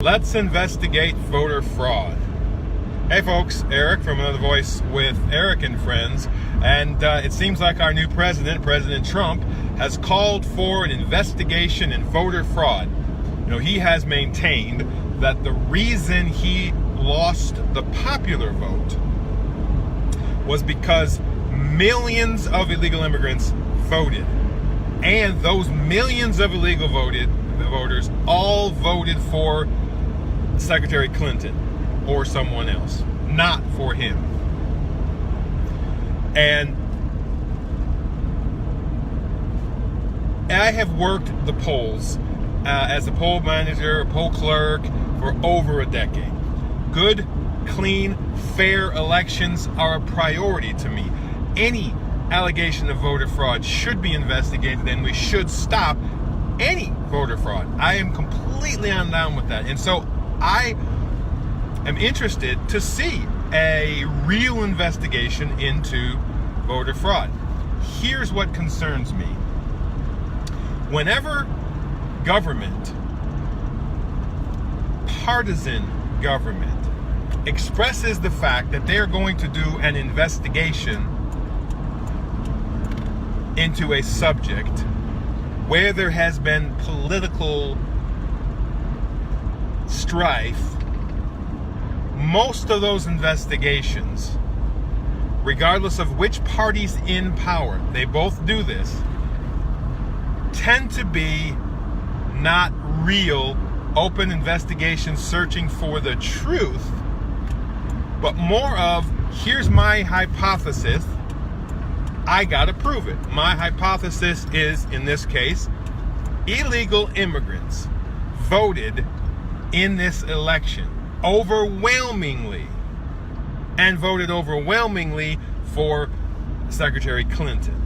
Let's investigate voter fraud. Hey folks, Eric from Another Voice with Eric and Friends, and it seems like our new president, President Trump, has called for an investigation in voter fraud. You know, he has maintained that the reason he lost the popular vote was because millions of illegal immigrants voted, and those millions of illegal voters all voted for Secretary Clinton or someone else, not for him. And I have worked the polls as a poll manager, a poll clerk for over a decade. Good, clean, fair elections are a priority to me. Any allegation of voter fraud should be investigated, and we should stop any voter fraud. I am completely on down with that. And so I am interested to see a real investigation into voter fraud. Here's what concerns me. Whenever government, partisan government, expresses the fact that they're going to do an investigation into a subject where there has been political strife, most of those investigations, regardless of which party's in power, they both do this, tend to be not real, open investigations searching for the truth, but more of, here's my hypothesis, I gotta prove it. My hypothesis is, in this case, illegal immigrants voted in this election overwhelmingly, and voted overwhelmingly for Secretary Clinton.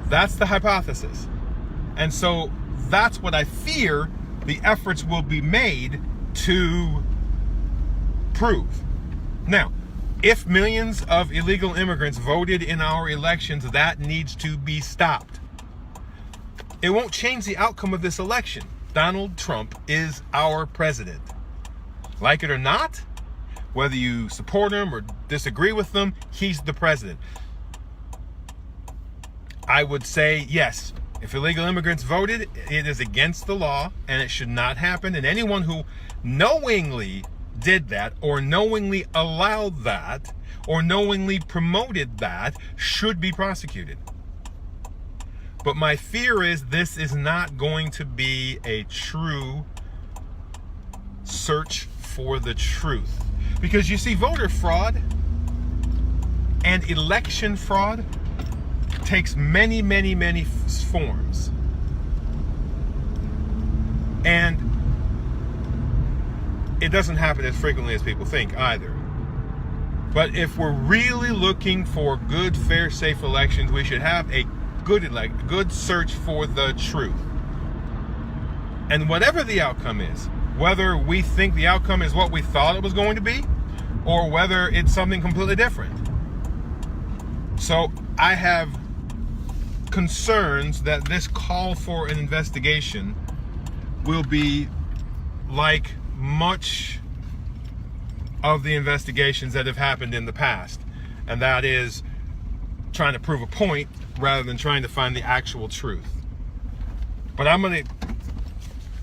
That's the hypothesis. And so that's what I fear the efforts will be made to prove. Now, if millions of illegal immigrants voted in our elections, that needs to be stopped. It won't change the outcome of this election. Donald Trump is our president. Like it or not, whether you support him or disagree with him, he's the president. I would say, yes, if illegal immigrants voted, it is against the law and it should not happen. And anyone who knowingly did that, or knowingly allowed that, or knowingly promoted that, should be prosecuted. But my fear is this is not going to be a true search for the truth. Because you see, voter fraud and election fraud takes many, many, many forms. And it doesn't happen as frequently as people think either. But if we're really looking for good, fair, safe elections, we should have a good search for the truth. And whatever the outcome is, whether we think the outcome is what we thought it was going to be, or whether it's something completely different. So I have concerns that this call for an investigation will be like much of the investigations that have happened in the past, and that is trying to prove a point rather than trying to find the actual truth. But I'm going to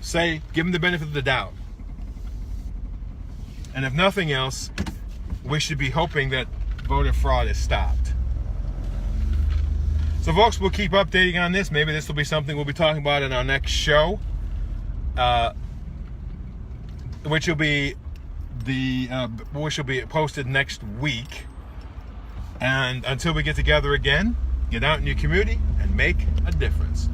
say, give them the benefit of the doubt. And if nothing else, we should be hoping that voter fraud is stopped. So folks, we'll keep updating on this. Maybe this will be something we'll be talking about in our next show, which will be posted next week. And until we get together again, get out in your community and make a difference.